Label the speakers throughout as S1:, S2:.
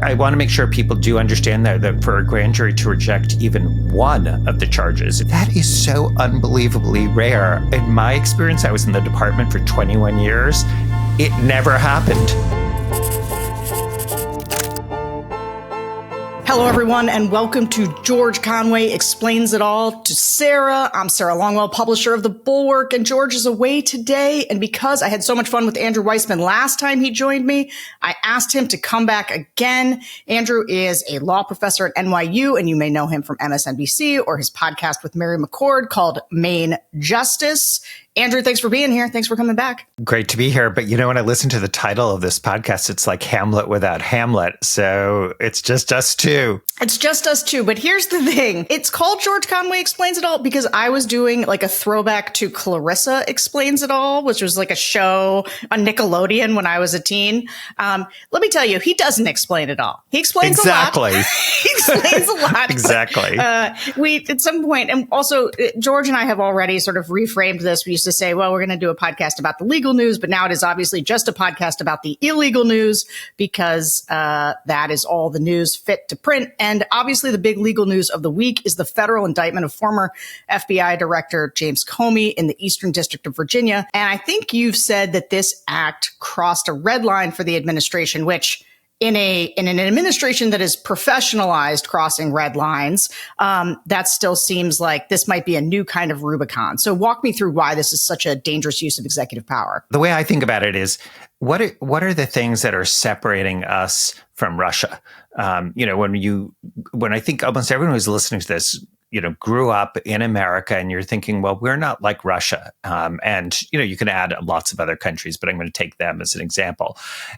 S1: I want to make sure people do understand that for a grand jury to reject even one of the charges, that is so unbelievably rare. In my experience, I was in the department for 21 years. It never happened.
S2: Hello, everyone, and welcome to George Conway Explains It All. To Sarah, I'm Sarah Longwell, publisher of the Bulwark, and George is away today. And because I had so much fun with Andrew Weissmann last time he joined me, I asked him to come back again. Andrew is a law professor at NYU, and you may know him from MSNBC or his podcast with Mary McCord called Main Justice. Andrew, thanks for being here. Thanks for coming back.
S1: Great to be here. But you know, when I listen to the title of this podcast, it's like Hamlet without Hamlet. So it's just us two.
S2: It's just us two. But here's the thing. It's called George Conway Explains It All because I was doing like a throwback to Clarissa Explains It All, which was like a show on Nickelodeon when I was a teen. Let me tell you, he doesn't explain it all. He explains a lot. He explains a lot.
S1: Exactly.
S2: We, at some point, and also George and I have already sort of reframed this. We used to say, well, we're going to do a podcast about the legal news, but now it is obviously just a podcast about the illegal news because that is all the news fit to print. And obviously the big legal news of the week is the federal indictment of former FBI Director James Comey in the Eastern District of Virginia. And I think you've said that this act crossed a red line for the administration, which in an administration that is professionalized crossing red lines, that still seems like this might be a new kind of Rubicon. So walk me through why this is such a dangerous use of executive power.
S1: The way I think about it is, what are the things that are separating us from Russia? When I think almost everyone who's listening to this, grew up in America, and you're thinking, well, we're not like Russia. And you can add lots of other countries, but I'm going to take them as an example.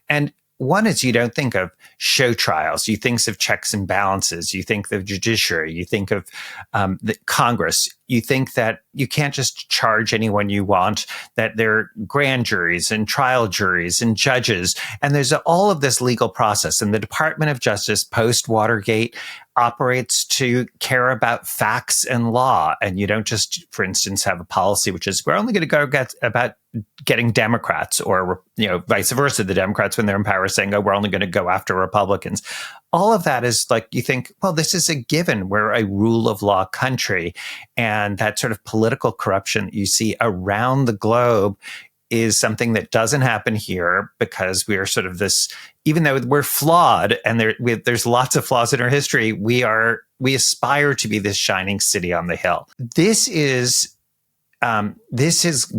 S1: And one is, you don't think of show trials. You think of checks and balances. You think of judiciary. You think of the Congress. You think that you can't just charge anyone you want, that there are grand juries and trial juries and judges. And there's all of this legal process. And the Department of Justice post-Watergate operates to care about facts and law. And you don't just, for instance, have a policy which is, we're only going to go about getting Democrats, or, vice versa. The Democrats, when they're in power, saying, oh, we're only going to go after Republicans. All of that is like, you think, well, this is a given. We're a rule of law country. And that sort of political corruption that you see around the globe is something that doesn't happen here because we are sort of this, even though we're flawed and there's lots of flaws in our history, we aspire to be this shining city on the hill. This is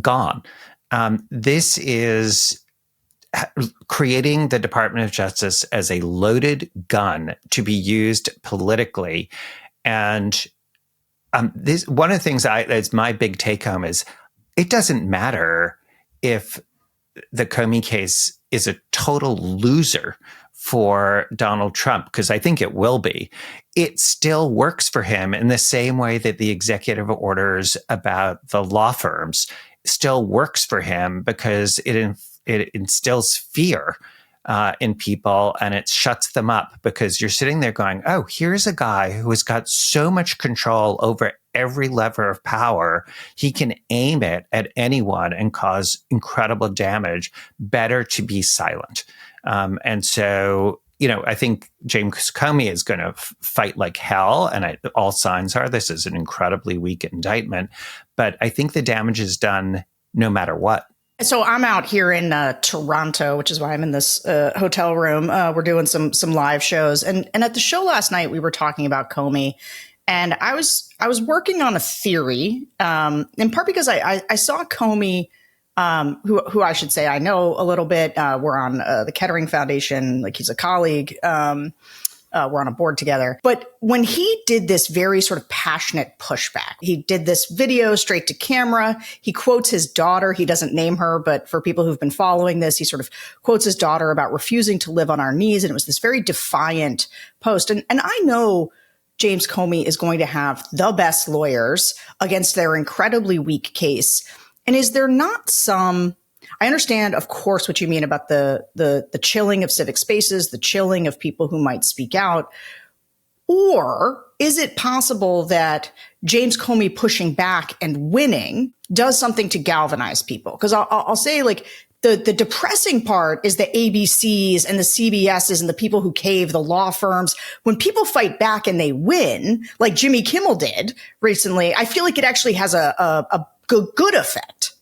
S1: gone. This is creating the Department of Justice as a loaded gun to be used politically. And this, one of the things that's my big take home is, it doesn't matter if the Comey case is a total loser for Donald Trump, because I think it will be. It still works for him in the same way that the executive orders about the law firms still works for him, because it instills fear in people, and it shuts them up, because you're sitting there going, oh, here's a guy who has got so much control over every lever of power. He can aim it at anyone and cause incredible damage. Better to be silent. And so, I think James Comey is going to fight like hell. And all signs are this is an incredibly weak indictment. But I think the damage is done no matter what.
S2: So I'm out here in Toronto, which is why I'm in this hotel room. We're doing some live shows. And at the show last night, we were talking about Comey. And I was working on a theory, in part because I saw Comey, who I should say I know a little bit. We're on the Kettering Foundation, like he's a colleague. We're on a board together. But when he did this very sort of passionate pushback, he did this video straight to camera. He quotes his daughter. He doesn't name her, but for people who've been following this, he sort of quotes his daughter about refusing to live on our knees. And it was this very defiant post. And I know James Comey is going to have the best lawyers against their incredibly weak case. And is there not some, I understand, of course, what you mean about the chilling of civic spaces, the chilling of people who might speak out. Or is it possible that James Comey pushing back and winning does something to galvanize people? Because I'll say, like, the depressing part is the ABCs and the CBSs and the people who cave, the law firms. When people fight back and they win, like Jimmy Kimmel did recently, I feel like it actually has a good effect.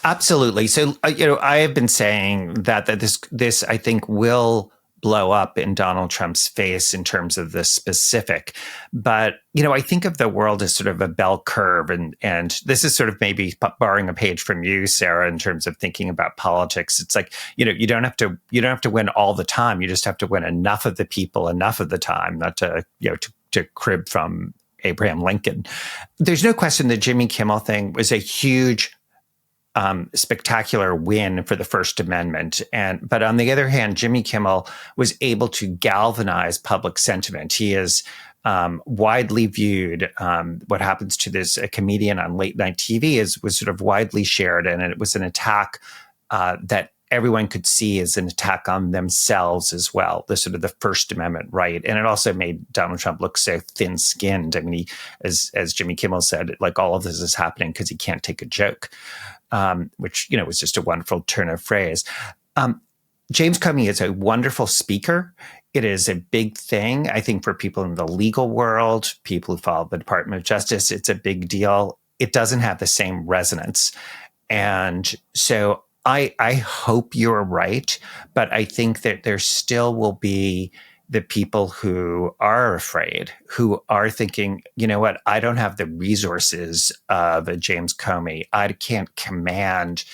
S1: Absolutely. So, I have been saying that this I think will blow up in Donald Trump's face in terms of the specific. But, I think of the world as sort of a bell curve. And this is sort of maybe borrowing a page from you, Sarah, in terms of thinking about politics. It's like, you don't have to win all the time. You just have to win enough of the people, enough of the time, not to, to crib from Abraham Lincoln. There's no question the Jimmy Kimmel thing was a huge spectacular win for the First Amendment. But on the other hand, Jimmy Kimmel was able to galvanize public sentiment. He is widely viewed. What happens to a comedian on late night TV was sort of widely shared, and it was an attack that everyone could see as an attack on themselves as well, the sort of the First Amendment right. And it also made Donald Trump look so thin-skinned. I mean, as Jimmy Kimmel said, like all of this is happening because he can't take a joke. Which, was just a wonderful turn of phrase. James Comey is a wonderful speaker. It is a big thing, I think, for people in the legal world, people who follow the Department of Justice. It's a big deal. It doesn't have the same resonance. And so I hope you're right, but I think that there still will be the people who are afraid, who are thinking, you know what, I don't have the resources of a James Comey. I can't command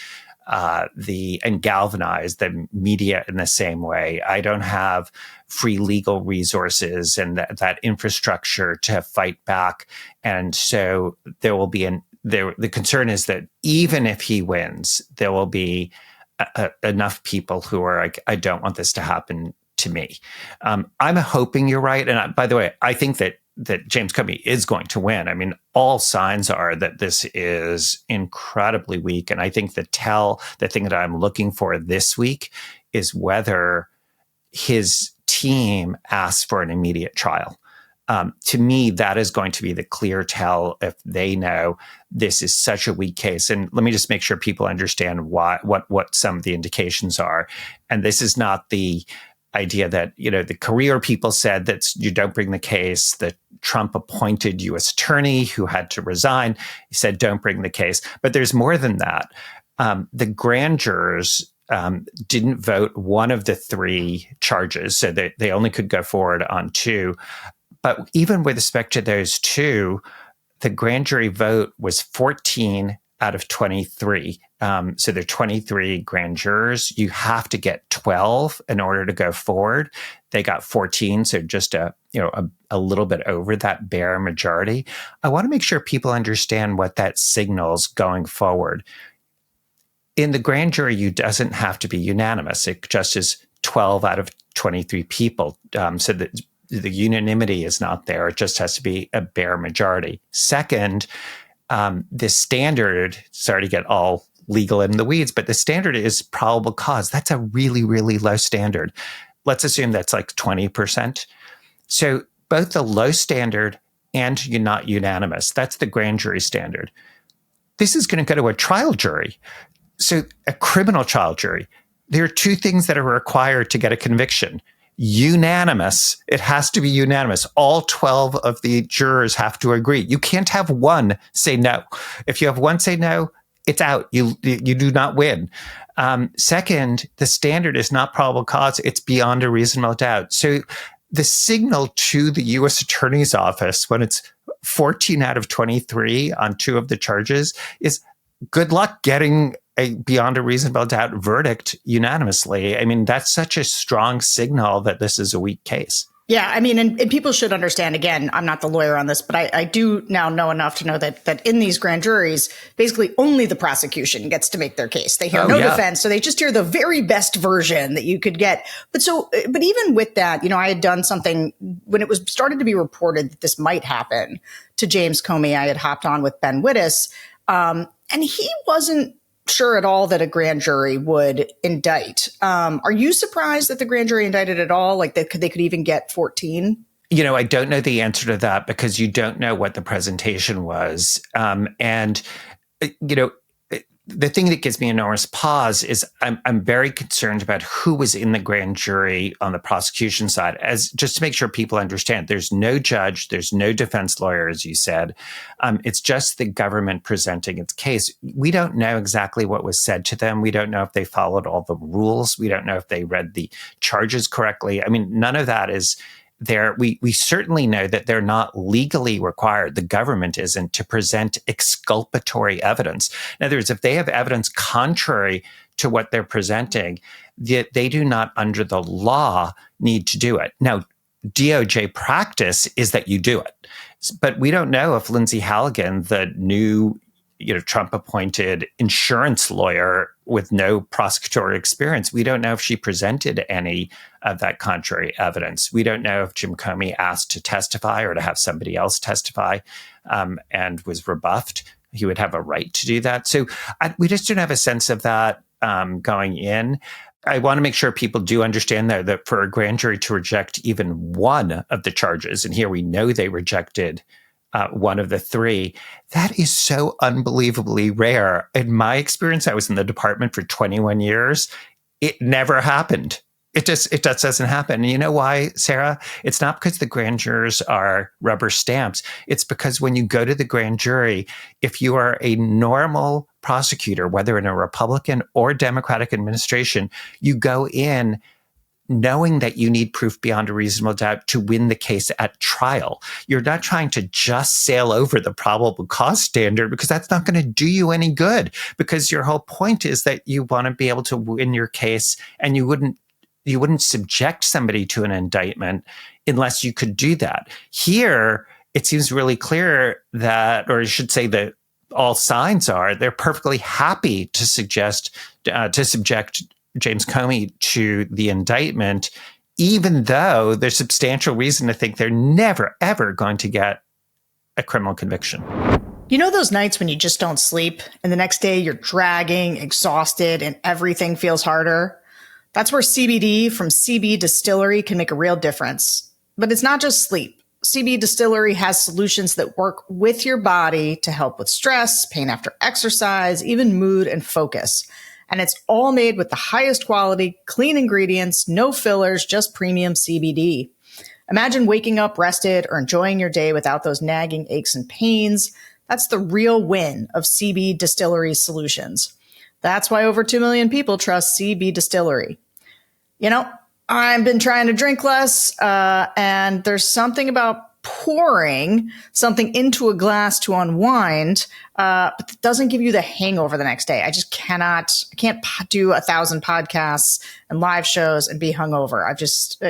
S1: and galvanize the media in the same way. I don't have free legal resources and that infrastructure to fight back. And so there will be the concern is that even if he wins, there will be enough people who are like, I don't want this to happen to me. I'm hoping you're right. And by the way, I think that James Comey is going to win. I mean, all signs are that this is incredibly weak. And I think the thing that I'm looking for this week is whether his team asks for an immediate trial. To me, that is going to be the clear tell if they know this is such a weak case. And let me just make sure people understand what some of the indications are. And this is not the idea that, the career people said that you don't bring the case. The Trump appointed U.S. attorney who had to resign, he said, don't bring the case. But there's more than that. The grand jurors didn't vote one of the three charges, so they only could go forward on two. But even with respect to those two, the grand jury vote was 14 out of 23. So there are 23 grand jurors. You have to get 12 in order to go forward. They got 14, so just a little bit over that bare majority. I want to make sure people understand what that signals going forward. In the grand jury, you doesn't have to be unanimous. It just is 12 out of 23 people. So that the unanimity is not there. It just has to be a bare majority. Second, the standard, sorry to get all legal in the weeds, but the standard is probable cause. That's a really, really low standard. Let's assume that's like 20%. So both the low standard and you're not unanimous, that's the grand jury standard. This is going to go to a trial jury. So a criminal trial jury, there are two things that are required to get a conviction. Unanimous. It has to be unanimous. All 12 of the jurors have to agree. You can't have one say no. If you have one say no, it's out. You do not win. Second, the standard is not probable cause. It's beyond a reasonable doubt. So the signal to the U.S. Attorney's Office when it's 14 out of 23 on two of the charges is good luck getting a beyond a reasonable doubt verdict unanimously. I mean, that's such a strong signal that this is a weak case.
S2: Yeah, I mean, and people should understand, again, I'm not the lawyer on this, but I do now know enough to know that in these grand juries, basically only the prosecution gets to make their case. They hear defense, so they just hear the very best version that you could get. But even with that, I had done something when it was started to be reported that this might happen to James Comey. I had hopped on with Ben Wittes, and he wasn't sure at all that a grand jury would indict. Are you surprised that the grand jury indicted at all? Like they could even get 14?
S1: I don't know the answer to that because you don't know what the presentation was. the thing that gives me enormous pause is I'm very concerned about who was in the grand jury on the prosecution side, as just to make sure people understand. There's no judge, there's no defense lawyer, as you said. It's just the government presenting its case. We don't know exactly what was said to them. We don't know if they followed all the rules. We don't know if they read the charges correctly. I mean, none of that is there. We certainly know that they're not legally required, the government isn't, to present exculpatory evidence. In other words, if they have evidence contrary to what they're presenting, they do not, under the law, need to do it. Now, DOJ practice is that you do it. But we don't know if Lindsay Halligan, the new Trump-appointed insurance lawyer with no prosecutorial experience, we don't know if she presented any of that contrary evidence. We don't know if Jim Comey asked to testify or to have somebody else testify and was rebuffed. He would have a right to do that. So we just don't have a sense of that going in. I want to make sure people do understand that for a grand jury to reject even one of the charges, and here we know they rejected one of the three, that is so unbelievably rare. In my experience, I was in the department for 21 years. It never happened. It just doesn't happen. And you know why, Sarah? It's not because the grand jurors are rubber stamps. It's because when you go to the grand jury, if you are a normal prosecutor, whether in a Republican or Democratic administration, you go in knowing that you need proof beyond a reasonable doubt to win the case at trial. You're not trying to just sail over the probable cause standard, because that's not going to do you any good, because your whole point is that you want to be able to win your case, and you wouldn't subject somebody to an indictment unless you could do that. Here, it seems really clear that, or I should say that all signs are, they're perfectly happy to subject James Comey to the indictment, even though there's substantial reason to think they're never, ever going to get a criminal conviction.
S2: You know those nights when you just don't sleep and the next day you're dragging, exhausted, and everything feels harder? That's where CBD from CB Distillery can make a real difference. But it's not just sleep. CB Distillery has solutions that work with your body to help with stress, pain after exercise, even mood and focus. And it's all made with the highest quality, clean ingredients, no fillers, just premium CBD. Imagine waking up rested or enjoying your day without those nagging aches and pains. That's the real win of CB Distillery solutions. That's why over 2 million people trust CB Distillery. You know, I've been trying to drink less, and there's something about pouring something into a glass to unwind, but it doesn't give you the hangover the next day. I can't do 1,000 podcasts and live shows and be hungover. I just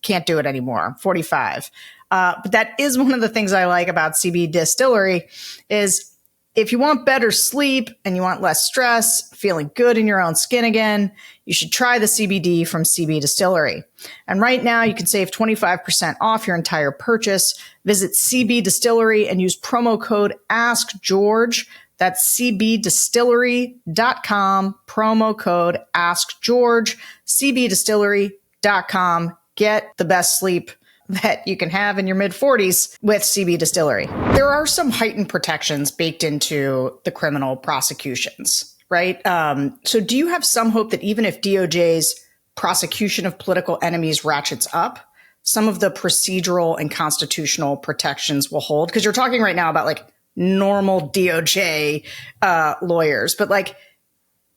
S2: can't do it anymore. I'm 45. But that is one of the things I like about CB Distillery is if you want better sleep and you want less stress, feeling good in your own skin again, you should try the CBD from CB Distillery. And right now you can save 25% off your entire purchase. Visit CB Distillery and use promo code AskGeorge. That's cbdistillery.com, promo code AskGeorge, cbdistillery.com. Get the best sleep that you can have in your mid-40s with CB Distillery. There are some heightened protections baked into the criminal prosecutions, right? So do you have some hope that even if DOJ's prosecution of political enemies ratchets up, some of the procedural and constitutional protections will hold? Because you're talking right now about like normal DOJ lawyers, but like,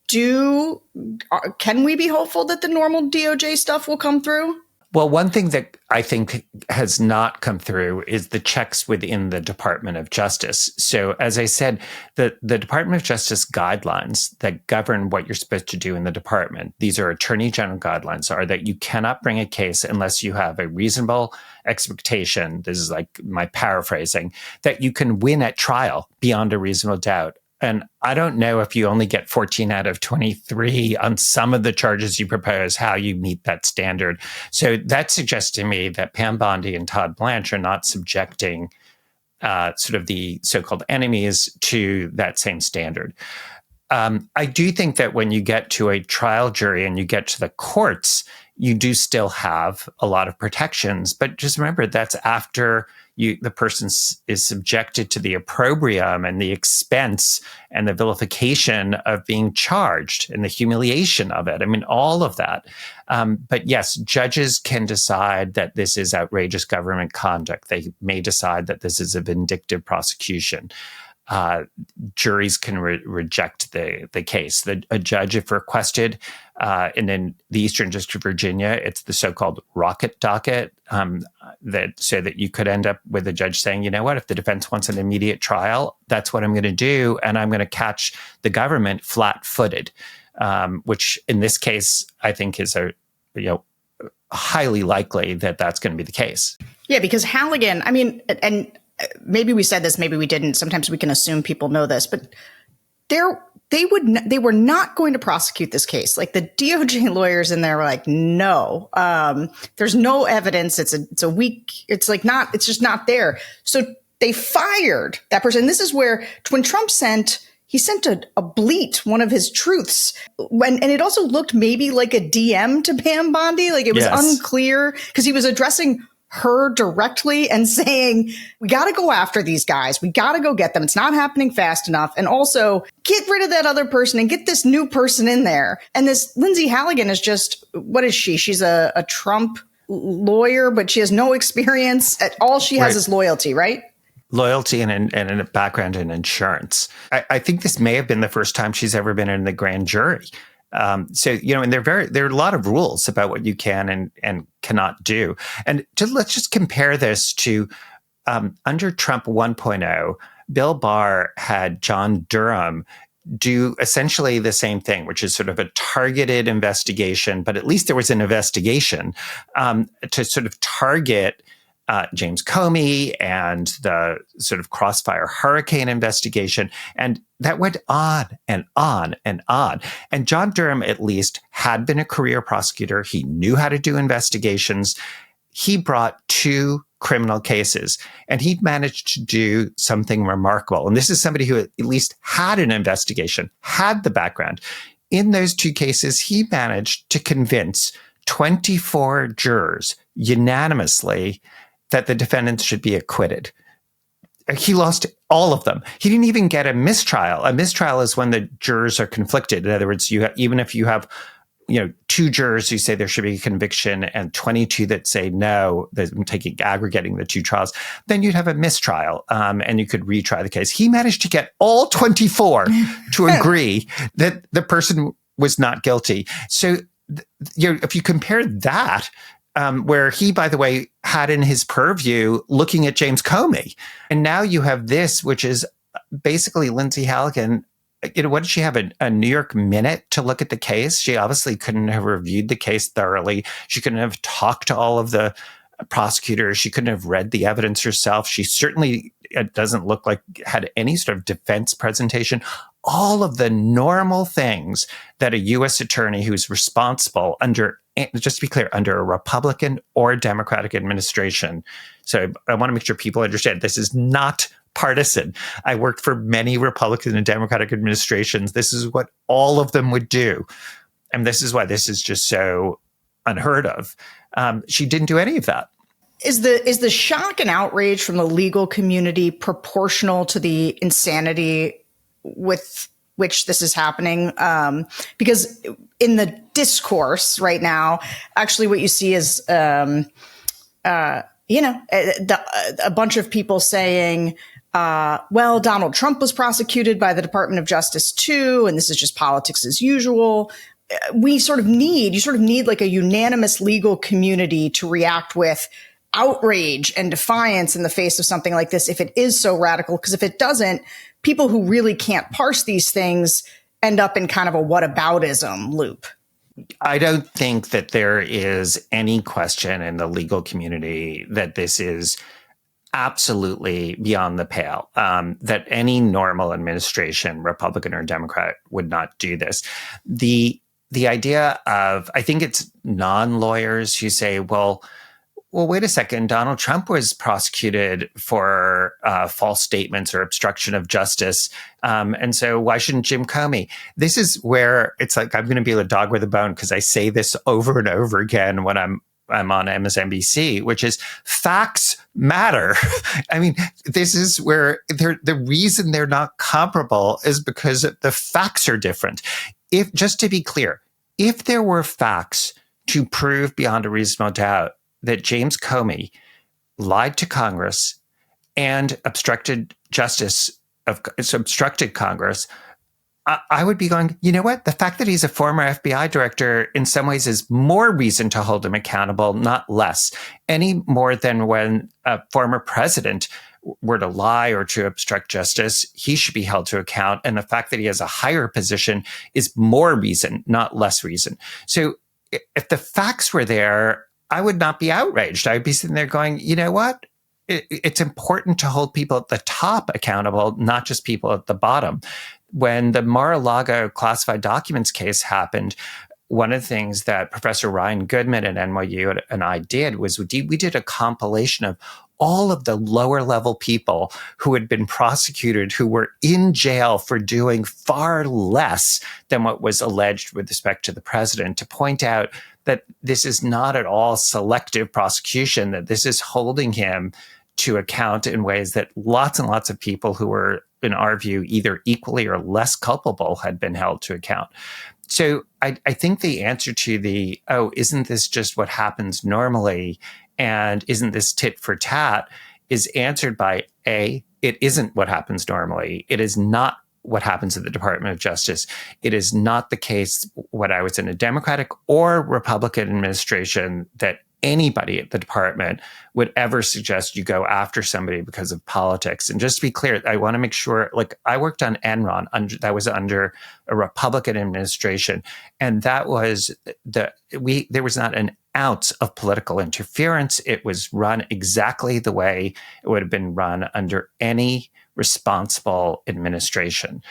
S2: can we be hopeful that the normal DOJ stuff will come through?
S1: Well, one thing that I think has not come through is the checks within the Department of Justice. So as I said, the Department of Justice guidelines that govern what you're supposed to do in the department, these are Attorney General guidelines, are that you cannot bring a case unless you have a reasonable expectation, this is like my paraphrasing, that you can win at trial beyond a reasonable doubt. And I don't know if you only get 14 out of 23 on some of the charges you propose, how you meet that standard. So that suggests to me that Pam Bondi and Todd Blanche are not subjecting sort of the so-called enemies to that same standard. I do think that when you get to a trial jury and you get to the courts, you do still have a lot of protections. But just remember, that's after the person is subjected to the opprobrium and the expense and the vilification of being charged and the humiliation of it. I mean, all of that. But yes, judges can decide that this is outrageous government conduct. They may decide that this is a vindictive prosecution. Juries can reject the case. A judge, if requested, and in the Eastern District of Virginia, it's the so-called rocket docket, so that you could end up with a judge saying, you know what, if the defense wants an immediate trial, that's what I'm going to do, and I'm going to catch the government flat-footed, which in this case, I think is highly likely that that's going to be the case. Yeah,
S2: because Halligan, I mean, and maybe we said this, maybe we didn't. Sometimes we can assume people know this, but they were not going to prosecute this case. Like the DOJ lawyers in there were like, no, there's no evidence. It's just not there. So they fired that person. This is where when Trump he sent a bleat, one of his truths, and it also looked maybe like a DM to Pam Bondi. Like it was unclear because he was addressing her directly and saying, we got to go after these guys. We got to go get them. It's not happening fast enough. And also get rid of that other person and get this new person in there. And this Lindsay Halligan is just, what is she? She's a Trump lawyer, but she has no experience. All she has is loyalty, right?
S1: Loyalty and a background in insurance. I think this may have been the first time she's ever been in the grand jury. And there are a lot of rules about what you can and cannot do. And let's just compare this to under Trump 1.0, Bill Barr had John Durham do essentially the same thing, which is sort of a targeted investigation, but at least there was an investigation to sort of target James Comey and the sort of Crossfire Hurricane investigation. And that went on and on and on. And John Durham, at least, had been a career prosecutor. He knew how to do investigations. He brought 2 criminal cases, and he'd managed to do something remarkable. And this is somebody who at least had an investigation, had the background. In those 2 cases, he managed to convince 24 jurors unanimously that the defendants should be acquitted. He lost all of them. He didn't even get a mistrial. A mistrial is when the jurors are conflicted. In other words, even if you have 2 jurors who say there should be a conviction and 22 that say no, aggregating the 2 trials, then you'd have a mistrial and you could retry the case. He managed to get all 24 to agree that the person was not guilty. So if you compare that, where he, by the way, had in his purview looking at James Comey. And now you have this, which is basically Lindsay Halligan. What did she have? A New York Minute to look at the case? She obviously couldn't have reviewed the case thoroughly. She couldn't have talked to all of the prosecutors. She couldn't have read the evidence herself. She certainly, it doesn't look like, had any sort of defense presentation. All of the normal things that a U.S. attorney who's responsible under, just to be clear, under a Republican or Democratic administration. So I want to make sure people understand this is not partisan. I worked for many Republican and Democratic administrations. This is what all of them would do. And this is why this is just so unheard of. She didn't do any of that.
S2: Is the shock and outrage from the legal community proportional to the insanity with which this is happening? Because in the discourse right now, actually what you see is, a bunch of people saying, well, Donald Trump was prosecuted by the Department of Justice too, and this is just politics as usual. You sort of need like a unanimous legal community to react with outrage and defiance in the face of something like this if it is so radical. Because if it doesn't, people who really can't parse these things end up in kind of a whataboutism loop.
S1: I don't think that there is any question in the legal community that this is absolutely beyond the pale, that any normal administration, Republican or Democrat, would not do this. The idea of, I think it's non-lawyers who say, well, well, wait a second, Donald Trump was prosecuted for false statements or obstruction of justice. And so why shouldn't Jim Comey? This is where it's like, I'm going to be a dog with a bone because I say this over and over again when I'm on MSNBC, which is facts matter. I mean, this is where the reason they're not comparable is because the facts are different. If, just to be clear, if there were facts to prove beyond a reasonable doubt that James Comey lied to Congress and obstructed Congress, I would be going, you know what? The fact that he's a former FBI director in some ways is more reason to hold him accountable, not less, any more than when a former president were to lie or to obstruct justice, he should be held to account. And the fact that he has a higher position is more reason, not less reason. So if the facts were there, I would not be outraged. I would be sitting there going, you know what? It's important to hold people at the top accountable, not just people at the bottom. When the Mar-a-Lago classified documents case happened, one of the things that Professor Ryan Goodman at NYU and I did was we did a compilation of all of the lower level people who had been prosecuted, who were in jail for doing far less than what was alleged with respect to the president, to point out that this is not at all selective prosecution, that this is holding him to account in ways that lots and lots of people who were, in our view, either equally or less culpable had been held to account. So I think the answer to isn't this just what happens normally? And isn't this tit for tat is answered by it isn't what happens normally. It is not what happens at the Department of Justice. It is not the case when I was in a Democratic or Republican administration that anybody at the department would ever suggest you go after somebody because of politics. And just to be clear, I want to make sure, like, I worked on Enron, that was under a Republican administration. And that was there was not an ounce of political interference. It was run exactly the way it would have been run under any responsible administration.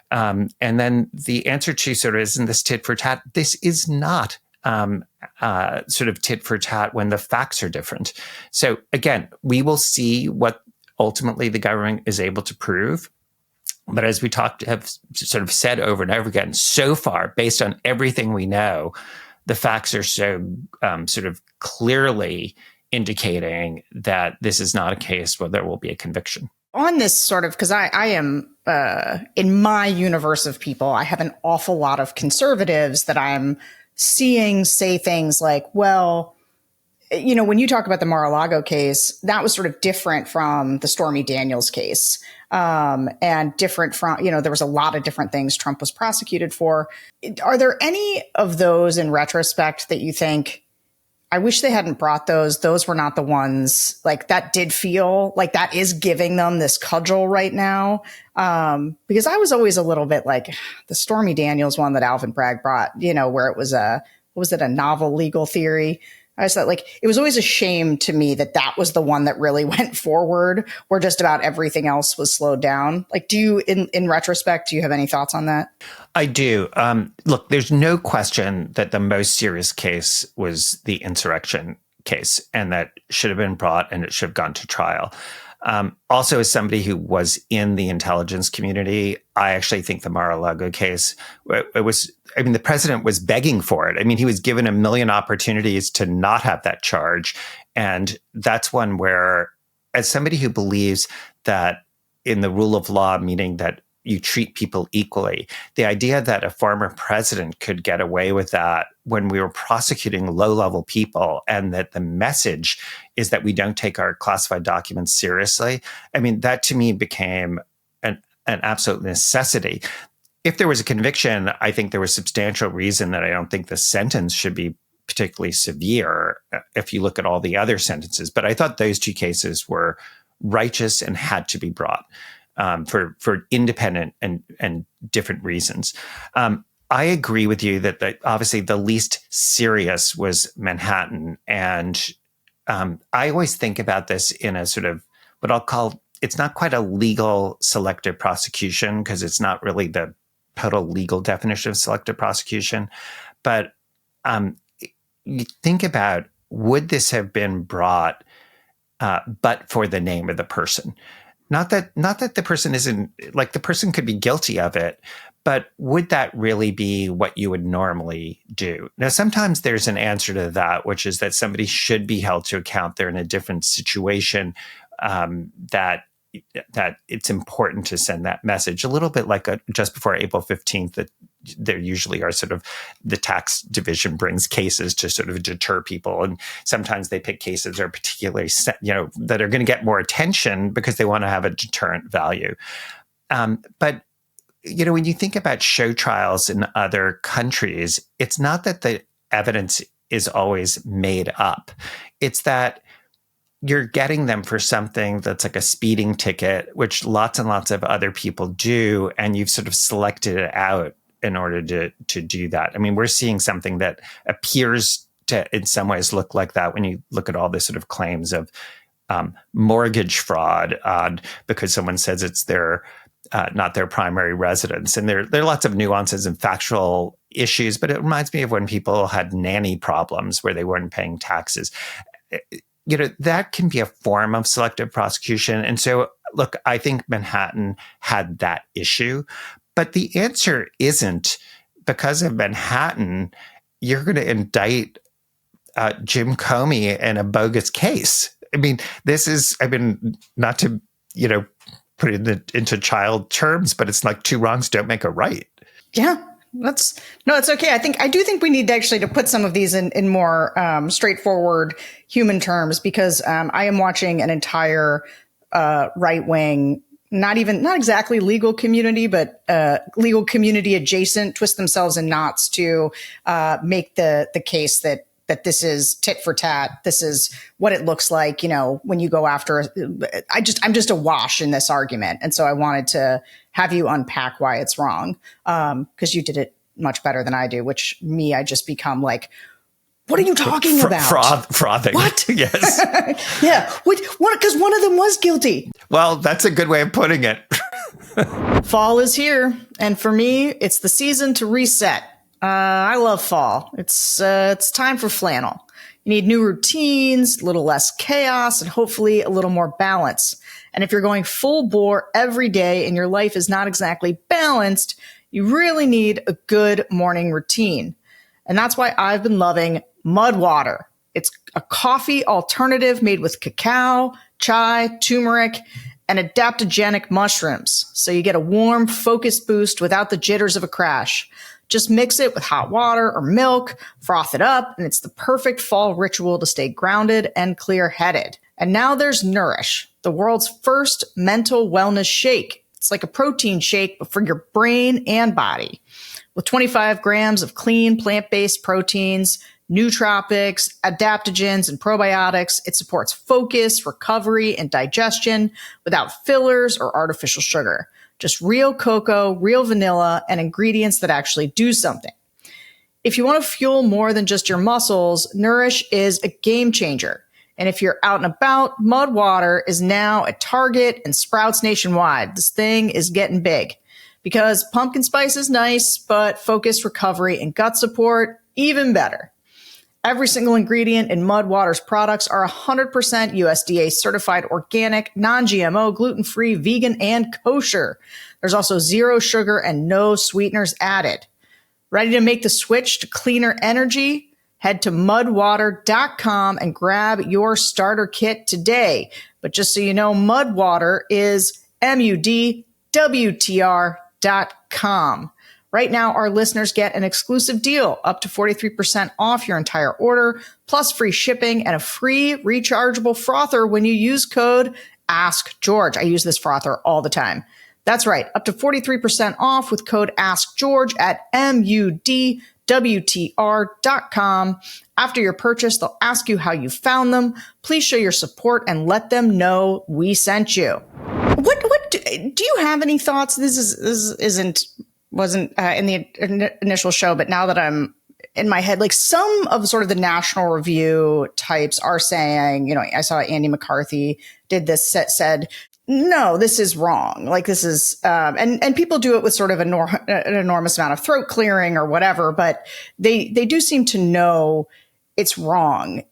S1: And then the answer to sort of, isn't this tit for tat? This is not sort of tit for tat when the facts are different. So again, we will see what ultimately the government is able to prove. But as we have sort of said over and over again, so far, based on everything we know, the facts are so sort of clearly indicating that this is not a case where there will be a conviction.
S2: On this sort of, because I am, in my universe of people, I have an awful lot of conservatives that I'm seeing say things like, well, you know, when you talk about the Mar-a-Lago case, that was sort of different from the Stormy Daniels case, and different from, you know, there was a lot of different things Trump was prosecuted for. Are there any of those in retrospect that you think, I wish they hadn't brought those? Those were not the ones, like, that did feel like that is giving them this cudgel right now. Because I was always a little bit like the Stormy Daniels one that Alvin Bragg brought, you know, where it was a novel legal theory. I just thought, like, it was always a shame to me that that was the one that really went forward, where just about everything else was slowed down. Like, do you, in retrospect, do you have any thoughts on that?
S1: I do. Look, there's no question that the most serious case was the insurrection case, and that should have been brought and it should have gone to trial. Also, as somebody who was in the intelligence community, I actually think the Mar-a-Lago case, the president was begging for it. I mean, he was given a million opportunities to not have that charge. And that's one where, as somebody who believes that in the rule of law, meaning that you treat people equally, the idea that a former president could get away with that when we were prosecuting low-level people, and that the message is that we don't take our classified documents seriously, I mean, that to me became an absolute necessity. If there was a conviction, I think there was substantial reason that I don't think the sentence should be particularly severe if you look at all the other sentences. But I thought those two cases were righteous and had to be brought for independent and different reasons. I agree with you that obviously the least serious was Manhattan. And I always think about this in a sort of what I'll call, it's not quite a legal selective prosecution, because it's not really the total legal definition of selective prosecution. But you think about would this have been brought but for the name of the person? Not that the person isn't, like, the person could be guilty of it, but would that really be what you would normally do? Now, sometimes there's an answer to that, which is that somebody should be held to account. They're in a different situation, that it's important to send that message. A little bit like just before April 15th, that there usually are sort of the tax division brings cases to sort of deter people. And sometimes they pick cases that are particularly, that are going to get more attention because they want to have a deterrent value. But when you think about show trials in other countries, it's not that the evidence is always made up. It's that you're getting them for something that's like a speeding ticket, which lots and lots of other people do, and you've sort of selected it out in order to do that. I mean, we're seeing something that appears to, in some ways, look like that when you look at all the sort of claims of mortgage fraud because someone says it's their not their primary residence. And there are lots of nuances and factual issues, but it reminds me of when people had nanny problems where they weren't paying taxes. That can be a form of selective prosecution. And so, look, I think Manhattan had that issue, but the answer isn't because of Manhattan, you're going to indict Jim Comey in a bogus case. I mean, not to, put it into child terms, but it's like two wrongs don't make a right.
S2: Yeah. It's okay. I do think we need to put some of these in more straightforward human terms, because I am watching an entire right wing, not exactly legal community, but legal community adjacent, twist themselves in knots to make the case that this is tit for tat. This is what it looks like, when you go after. I'm just awash in this argument, and so I wanted to have you unpack why it's wrong, because you did it much better than I do. Which I just become like, what are you talking about?
S1: Frothing.
S2: What?
S1: Yes.
S2: Yeah. What? Because one of them was guilty.
S1: Well, that's a good way of putting it.
S2: Fall is here, and for me, it's the season to reset. I love fall. It's time for flannel. You need new routines, a little less chaos, and hopefully a little more balance. And if you're going full bore every day and your life is not exactly balanced, you really need a good morning routine. And that's why I've been loving Mud Water. It's a coffee alternative made with cacao, chai, turmeric, and adaptogenic mushrooms. So you get a warm, focused boost without the jitters of a crash. Just mix it with hot water or milk, froth it up, and it's the perfect fall ritual to stay grounded and clear-headed. And now there's Nourish, the world's first mental wellness shake. It's like a protein shake, but for your brain and body. With 25 grams of clean plant-based proteins, nootropics, adaptogens, and probiotics, it supports focus, recovery, and digestion without fillers or artificial sugar. Just real cocoa, real vanilla, and ingredients that actually do something. If you want to fuel more than just your muscles, Nourish is a game changer. And if you're out and about, Mud Water is now at Target and Sprouts nationwide. This thing is getting big. Because pumpkin spice is nice, but focused recovery and gut support, even better. Every single ingredient in Mud Water's products are 100% USDA certified organic, non-GMO, gluten-free, vegan, and kosher. There's also zero sugar and no sweeteners added. Ready to make the switch to cleaner energy? Head to mudwater.com and grab your starter kit today. But just so you know, Mud Water is MUDWTR.com. Right now, our listeners get an exclusive deal, up to 43% off your entire order, plus free shipping and a free rechargeable frother when you use code AskGeorge. I use this frother all the time. That's right, up to 43% off with code AskGeorge at MUDWTR.com. After your purchase, they'll ask you how you found them. Please show your support and let them know we sent you. What do you have any thoughts? Wasn't in the initial show, but now that I'm in my head, like some of sort of the National Review types are saying, I saw Andy McCarthy did this, said, no, this is wrong. Like this is, and people do it with sort of an enormous amount of throat clearing or whatever, but they do seem to know it's wrong.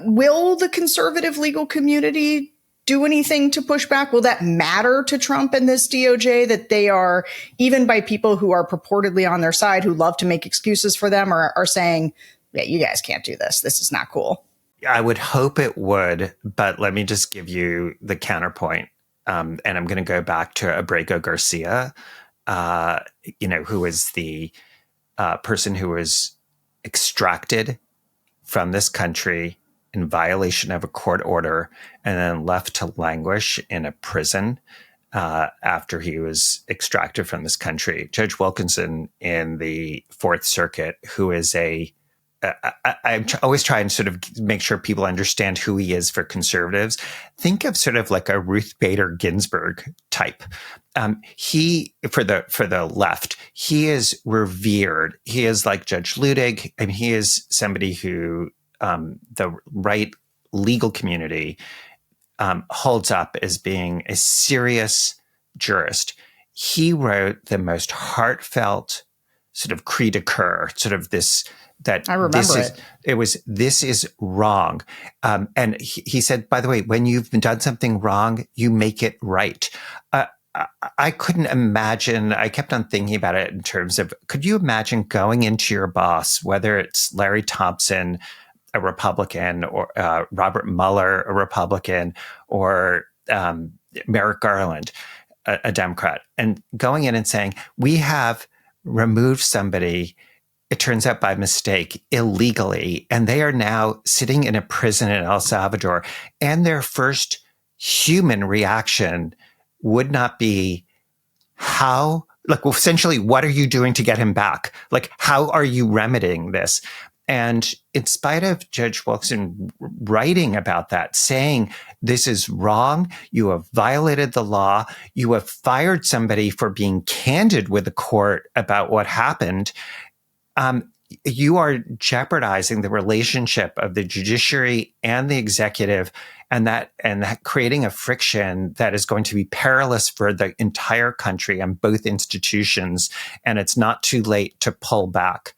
S2: Will the conservative legal community do anything to push back? Will that matter to Trump and this DOJ, that they are, even by people who are purportedly on their side, who love to make excuses for them, are saying, yeah, you guys can't do this. This is not cool.
S1: I would hope it would, but let me just give you the counterpoint. And I'm going to go back to Abrego Garcia, who is the person who was extracted from this country in violation of a court order and then left to languish in a prison after he was extracted from this country. Judge Wilkinson in the Fourth Circuit, who is I'm always trying to sort of make sure people understand who he is for conservatives. Think of sort of like a Ruth Bader Ginsburg type. He, for the left, he is revered. He is like Judge Ludig. I mean, he is somebody who the right legal community holds up as being a serious jurist. He wrote the most heartfelt sort of cri de coeur, sort of this, that
S2: I remember
S1: this is wrong. And he said, by the way, when you've done something wrong, you make it right. I couldn't imagine, I kept on thinking about it in terms of, could you imagine going into your boss, whether it's Larry Thompson, a Republican, or Robert Mueller, a Republican, or Merrick Garland, a Democrat, and going in and saying, we have removed somebody, it turns out by mistake, illegally, and they are now sitting in a prison in El Salvador, and their first human reaction would not be how, like, well, essentially, what are you doing to get him back? Like, how are you remedying this? And in spite of Judge Wilkinson writing about that, saying this is wrong, you have violated the law, you have fired somebody for being candid with the court about what happened, you are jeopardizing the relationship of the judiciary and the executive, and that creating a friction that is going to be perilous for the entire country and both institutions. And it's not too late to pull back.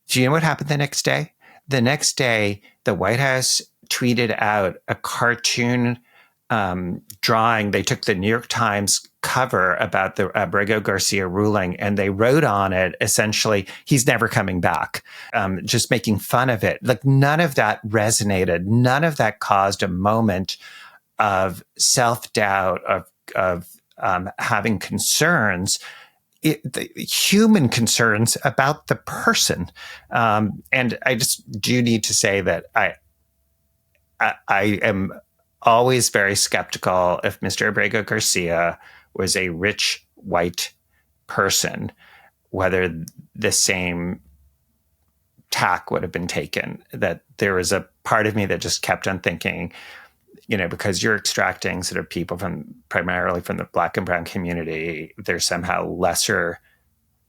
S1: Do you know what happened the next day? The next day, the White House tweeted out a cartoon drawing. They took the New York Times cover about the Abrego Garcia ruling, and they wrote on it, essentially, he's never coming back, just making fun of it. Like, none of that resonated. None of that caused a moment of self-doubt, of having concerns, the human concerns about the person. And I just do need to say that I am always very skeptical if Mr. Abrego Garcia was a rich white person, whether the same tack would have been taken. That there was a part of me that just kept on thinking, because you're extracting sort of people primarily from the Black and brown community, they're somehow lesser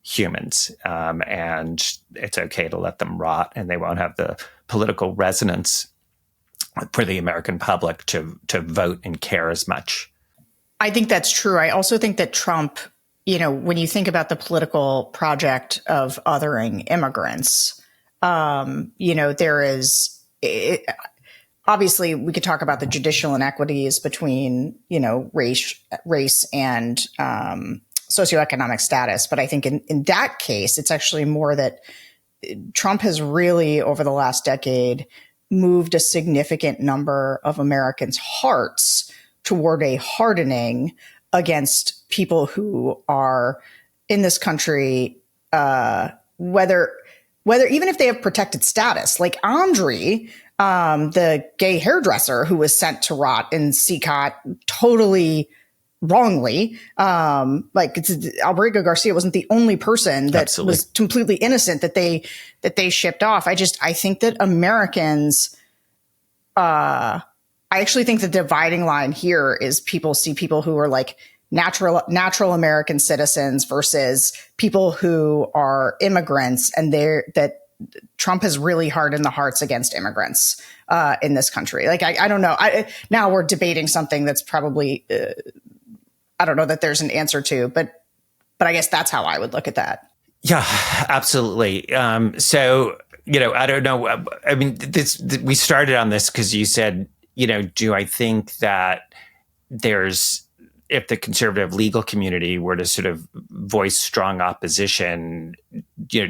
S1: humans, and it's okay to let them rot, and they won't have the political resonance for the American public to vote and care as much.
S2: I think that's true. I also think that Trump, when you think about the political project of othering immigrants, there is, obviously we could talk about the judicial inequities between, race and socioeconomic status. But I think in that case, it's actually more that Trump has really, over the last decade, moved a significant number of Americans' hearts toward a hardening against people who are in this country, whether even if they have protected status, like Andre, the gay hairdresser who was sent to rot in CCOT totally wrongly. Abrego Garcia wasn't the only person that
S1: Absolutely.
S2: was completely innocent that they shipped off. I think that Americans, I actually think the dividing line here is people see people who are like natural American citizens versus people who are immigrants, and that Trump has really hardened the hearts against immigrants in this country. Like, I don't know. Now we're debating something that's probably, I don't know that there's an answer to, but I guess that's how I would look at that.
S1: Yeah, absolutely. So I don't know. I mean, we started on this because you said, do I think that if the conservative legal community were to sort of voice strong opposition,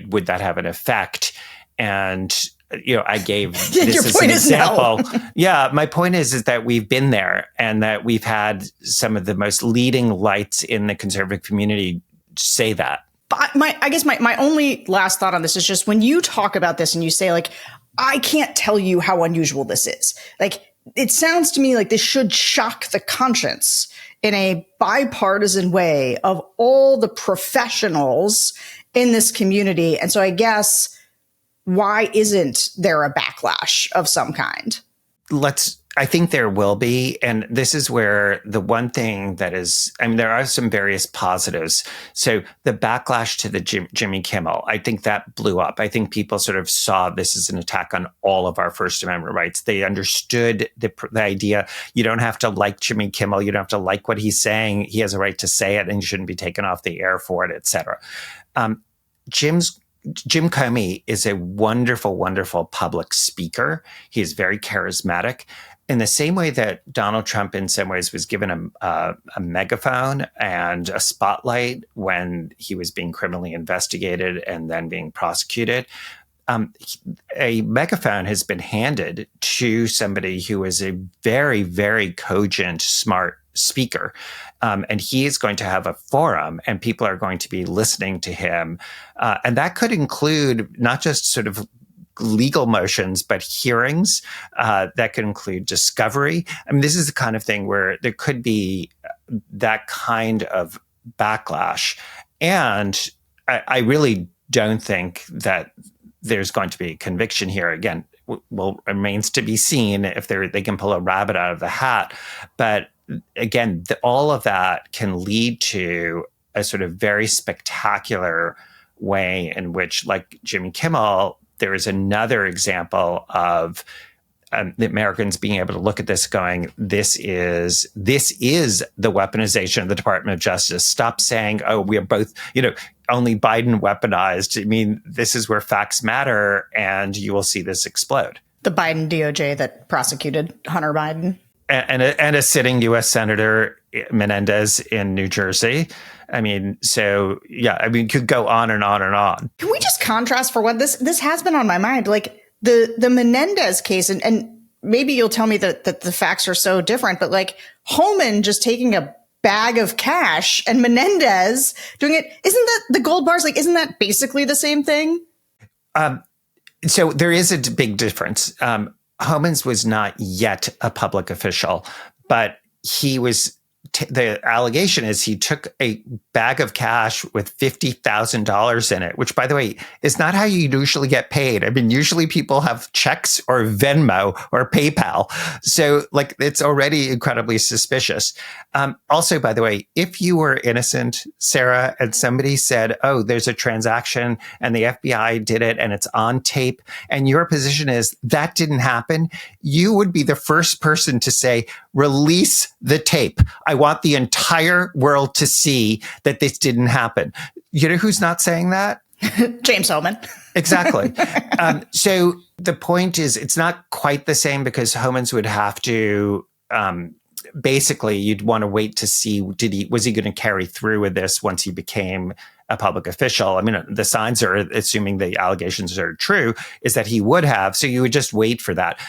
S1: would that have an effect? And I gave this as an example. No. Yeah, my point is that we've been there, and that we've had some of the most leading lights in the conservative community say that.
S2: I guess my only last thought on this is just when you talk about this and you say, like, I can't tell you how unusual this is. Like, it sounds to me like this should shock the conscience in a bipartisan way of all the professionals in this community. And so I guess, why isn't there a backlash of some kind?
S1: I think there will be. And this is where the one thing that is, there are some various positives. So the backlash to the Jimmy Kimmel, I think that blew up. I think people sort of saw this as an attack on all of our First Amendment rights. They understood the idea. You don't have to like Jimmy Kimmel. You don't have to like what he's saying. He has a right to say it, and he shouldn't be taken off the air for it, et cetera. Jim Comey is a wonderful, wonderful public speaker. He is very charismatic. In the same way that Donald Trump, in some ways, was given a megaphone and a spotlight when he was being criminally investigated and then being prosecuted, a megaphone has been handed to somebody who is a very, very cogent, smart speaker. And he is going to have a forum, and people are going to be listening to him. And that could include not just sort of legal motions, but hearings. That could include discovery. This is the kind of thing where there could be that kind of backlash. And I really don't think that there's going to be a conviction here. Again, remains to be seen if they can pull a rabbit out of the hat. But again, all of that can lead to a sort of very spectacular way in which, like Jimmy Kimmel, there is another example of the Americans being able to look at this going, this is the weaponization of the Department of Justice. Stop saying, oh, we are both, only Biden weaponized. This is where facts matter, and you will see this explode.
S2: The Biden DOJ that prosecuted Hunter Biden.
S1: And a sitting U.S. Senator Menendez in New Jersey. Could go on and on and on.
S2: Can we just contrast for what this has been on my mind? Like the Menendez case, and maybe you'll tell me that the facts are so different, but like Homan just taking a bag of cash and Menendez doing it, isn't that the gold bars? Like, isn't that basically the same thing?
S1: So there is a big difference. Homans was not yet a public official, but he was. The allegation is he took a bag of cash with $50,000 in it, which, by the way, is not how you usually get paid. Usually people have checks or Venmo or PayPal. So, it's already incredibly suspicious. Also, by the way, if you were innocent, Sarah, and somebody said, oh, there's a transaction and the FBI did it and it's on tape, and your position is that didn't happen, you would be the first person to say, release the tape. I want the entire world to see that this didn't happen. You know who's not saying that?
S2: James Comey.
S1: Exactly. So the point is, it's not quite the same because Homans would have to, basically, you'd want to wait to see, was he going to carry through with this once he became a public official? The signs are, assuming the allegations are true, is that he would have. So you would just wait for that.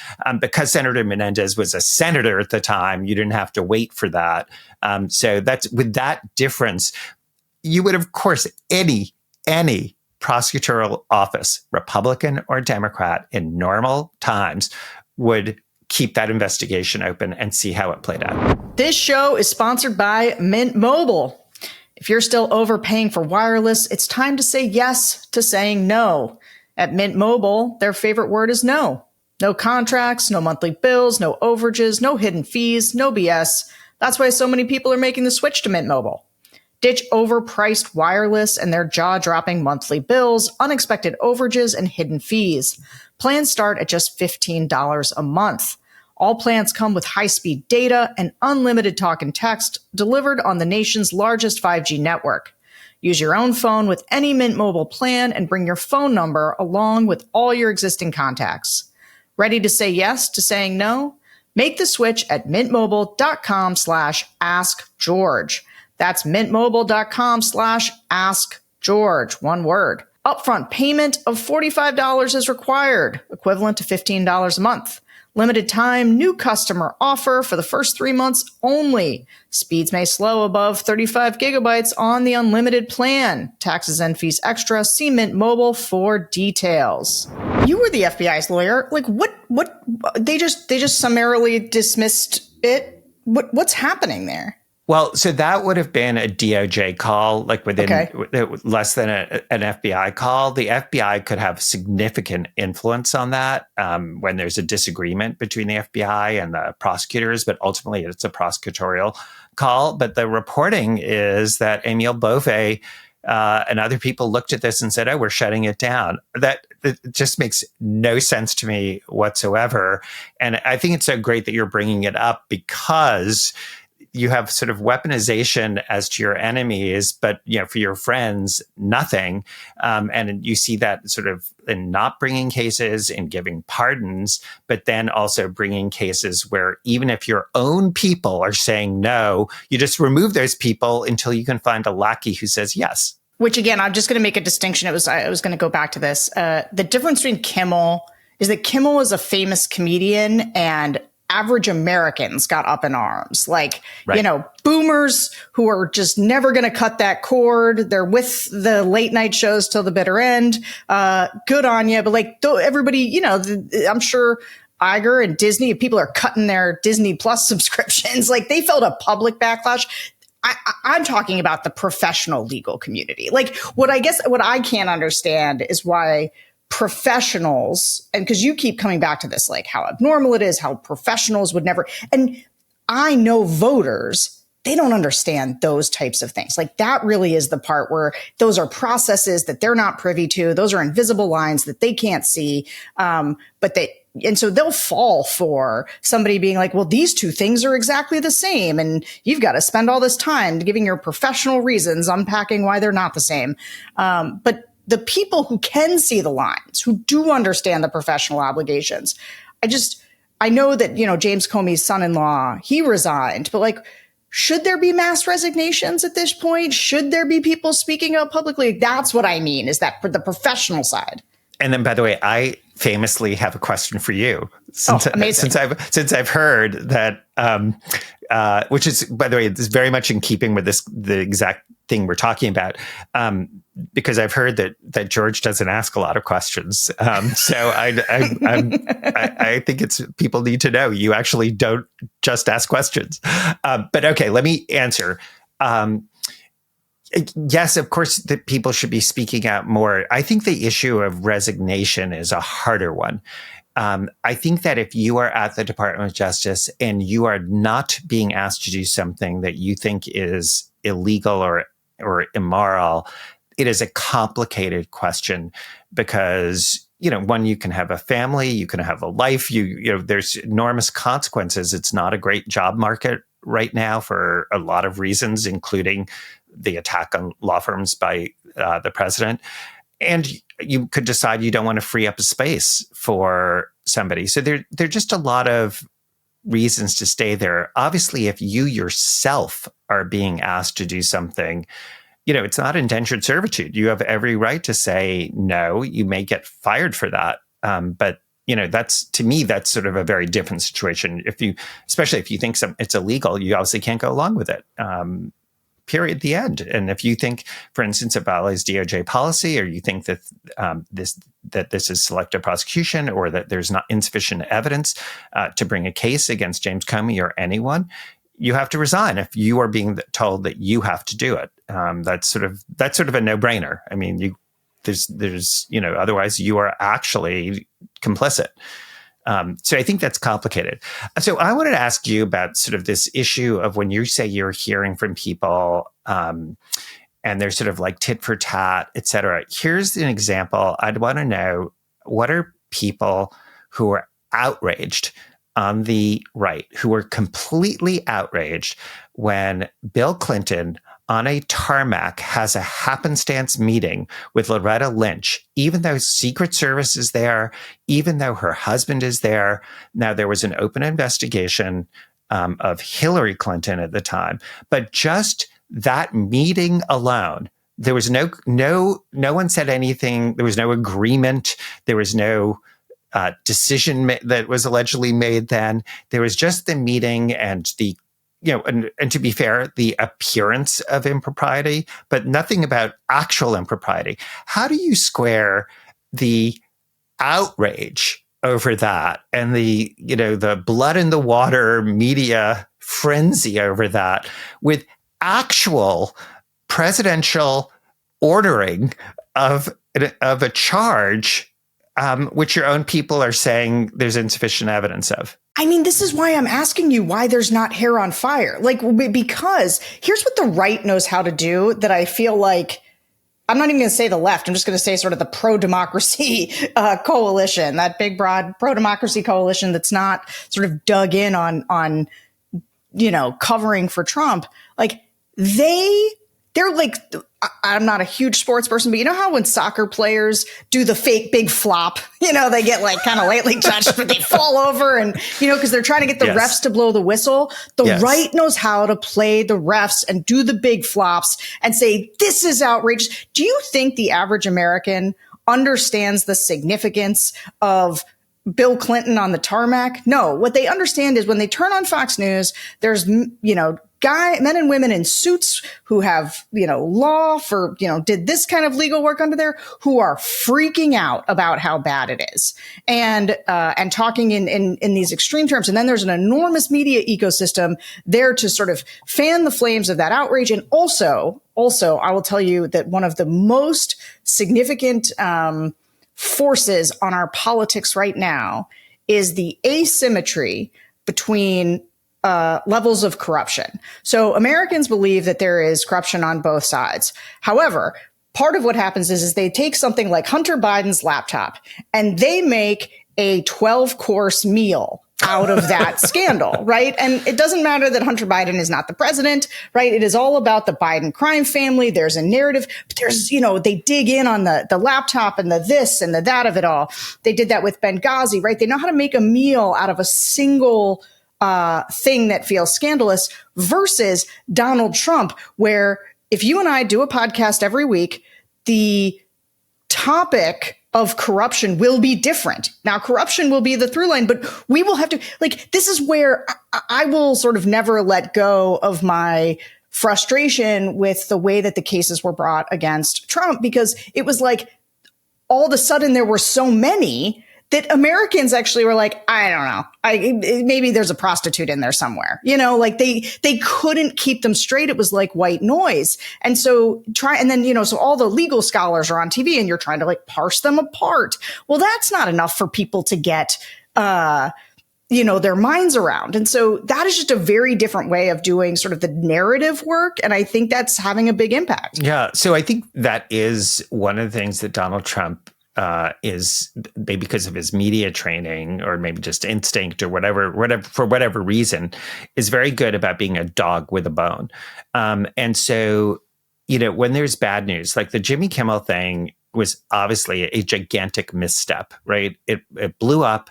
S1: Because Senator Menendez was a senator at the time, you didn't have to wait for that. So that's, with that difference, you would, of course, any prosecutorial office, Republican or Democrat, in normal times would keep that investigation open and see how it played out.
S2: This show is sponsored by Mint Mobile. If you're still overpaying for wireless, it's time to say yes to saying no. At Mint Mobile, their favorite word is no. No contracts, no monthly bills, no overages, no hidden fees, no BS. That's why so many people are making the switch to Mint Mobile. Ditch overpriced wireless and their jaw-dropping monthly bills, unexpected overages, and hidden fees. Plans start at just $15 a month. All plans come with high-speed data and unlimited talk and text delivered on the nation's largest 5G network. Use your own phone with any Mint Mobile plan and bring your phone number along with all your existing contacts. Ready to say yes to saying no? Make the switch at mintmobile.com/askgeorge. That's mintmobile.com/askgeorge. One word. Upfront payment of $45 is required, equivalent to $15 a month. Limited time, new customer offer for the first 3 months only. Speeds may slow above 35 gigabytes on the unlimited plan. Taxes and fees extra. See Mint Mobile for details. You were the FBI's lawyer. Like what, they just summarily dismissed it. What's happening there?
S1: Well, so that would have been a DOJ call, like within less than an FBI call. The FBI could have significant influence on that when there's a disagreement between the FBI and the prosecutors, but ultimately it's a prosecutorial call. But the reporting is that Emile Beauvais and other people looked at this and said, oh, we're shutting it down. That it just makes no sense to me whatsoever. And I think it's so great that you're bringing it up because you have sort of weaponization as to your enemies, but for your friends, nothing. And you see that sort of in not bringing cases and giving pardons, but then also bringing cases where even if your own people are saying no, you just remove those people until you can find a lackey who says yes.
S2: Which again, I'm just going to make a distinction. I was going to go back to this. The difference between Kimmel is that Kimmel is a famous comedian and average Americans got up in arms, like, boomers who are just never going to cut that cord. They're with the late night shows till the bitter end. Good on you. But like everybody, I'm sure Iger and Disney, if people are cutting their Disney Plus subscriptions, like they felt a public backlash. I'm talking about the professional legal community. Like what I can't understand is why professionals, and because you keep coming back to this, like how abnormal it is, how professionals would never, and I know voters, they don't understand those types of things. Like that really is the part where those are processes that they're not privy to. Those are invisible lines that they can't see. And so they'll fall for somebody being like, well, these two things are exactly the same. And you've got to spend all this time giving your professional reasons, unpacking why they're not the same. But the people who can see the lines, who do understand the professional obligations, I know that, James Comey's son-in-law, he resigned, but like, should there be mass resignations at this point? Should there be people speaking out publicly? That's what I mean, is that for the professional side.
S1: And then, by the way, I famously have a question for you. Since I've heard that, which is, by the way, it's very much in keeping with the exact thing we're talking about, because I've heard that George doesn't ask a lot of questions. So I think it's people need to know you actually don't just ask questions. But okay, let me answer. Yes, of course, that people should be speaking out more. I think the issue of resignation is a harder one. I think that if you are at the Department of Justice and you are not being asked to do something that you think is illegal or immoral, it is a complicated question because, one, you can have a family, you can have a life, there's enormous consequences. It's not a great job market right now for a lot of reasons, including the attack on law firms by the president. And you could decide you don't want to free up a space for somebody. So there are just a lot of reasons to stay there. Obviously, if you yourself are being asked to do something, it's not indentured servitude. You have every right to say no. You may get fired for that. But to me, that's sort of a very different situation. Especially if you think it's illegal, you obviously can't go along with it. Period. The end. And if you think, for instance, it violates DOJ policy, or you think that this is selective prosecution, or that there's not insufficient evidence to bring a case against James Comey or anyone, you have to resign if you are being told that you have to do it. That's sort of a no-brainer. I mean, there's otherwise you are actually complicit. So I think that's complicated. So I wanted to ask you about sort of this issue of when you say you're hearing from people and they're sort of like tit for tat, et cetera. Here's an example. I'd want to know, what are people who are outraged on the right, who were completely outraged when Bill Clinton on a tarmac has a happenstance meeting with Loretta Lynch, even though Secret Service is there, even though her husband is there. Now, there was an open investigation of Hillary Clinton at the time, but just that meeting alone, there was no one said anything. There was no agreement. There was no decision that was allegedly made then. There was just the meeting and the, and to be fair, the appearance of impropriety, but nothing about actual impropriety. How do you square the outrage over that and the blood in the water media frenzy over that with actual presidential ordering of a charge, which your own people are saying there's insufficient evidence of?
S2: I mean, this is why I'm asking you why there's not hair on fire. Because here's what the right knows how to do that I feel like, I'm not even going to say the left. I'm just going to say sort of the pro-democracy coalition, that big, broad pro-democracy coalition that's not sort of dug in on covering for Trump. They're like, I'm not a huge sports person, but you know how when soccer players do the fake big flop, they get like kind of lightly touched, but they fall over and, because they're trying to get the refs to blow the whistle. The right knows how to play the refs and do the big flops and say, this is outrageous. Do you think the average American understands the significance of Bill Clinton on the tarmac? No, what they understand is when they turn on Fox News, there's, men and women in suits who have, law for, did this kind of legal work under there, who are freaking out about how bad it is and talking in these extreme terms. And then there's an enormous media ecosystem there to sort of fan the flames of that outrage. And also, I will tell you that one of the most significant, forces on our politics right now is the asymmetry between levels of corruption. So Americans believe that there is corruption on both sides. However, part of what happens is they take something like Hunter Biden's laptop and they make a 12-course meal out of that scandal, right? And it doesn't matter that Hunter Biden is not the president, right? It is all about the Biden crime family. There's a narrative, but there's, they dig in on the laptop and the this and the that of it all. They did that with Benghazi, right? They know how to make a meal out of a single thing that feels scandalous versus Donald Trump, where if you and I do a podcast every week, the topic of corruption will be different. Now, corruption will be the through line, but we will have to, this is where I will sort of never let go of my frustration with the way that the cases were brought against Trump, because it was like all of a sudden there were so many that Americans actually were like, I don't know, maybe there's a prostitute in there somewhere, they couldn't keep them straight. It was like white noise. And so so all the legal scholars are on TV and you're trying to parse them apart. Well, that's not enough for people to get, their minds around. And so that is just a very different way of doing sort of the narrative work. And I think that's having a big impact.
S1: Yeah. So I think that is one of the things that Donald Trump is, maybe because of his media training or maybe just instinct or whatever, for whatever reason, is very good about being a dog with a bone. And so, when there's bad news, like the Jimmy Kimmel thing was obviously a gigantic misstep, right? It blew up.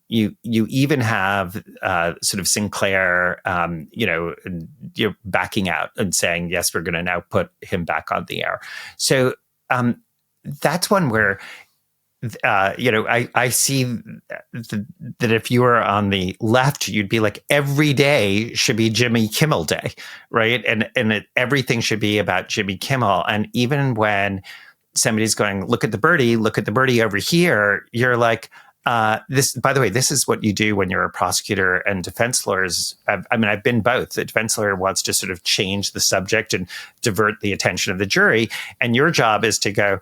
S1: You even have sort of Sinclair, you're backing out and saying, yes, we're going to now put him back on the air. So, that's one where, I see that if you were on the left, you'd be like, every day should be Jimmy Kimmel Day, right? And everything should be about Jimmy Kimmel. And even when somebody's going, look at the birdie over here, you're like, this, by the way, this is what you do when you're a prosecutor and defense lawyers. I've been both. The defense lawyer wants to sort of change the subject and divert the attention of the jury. And your job is to go,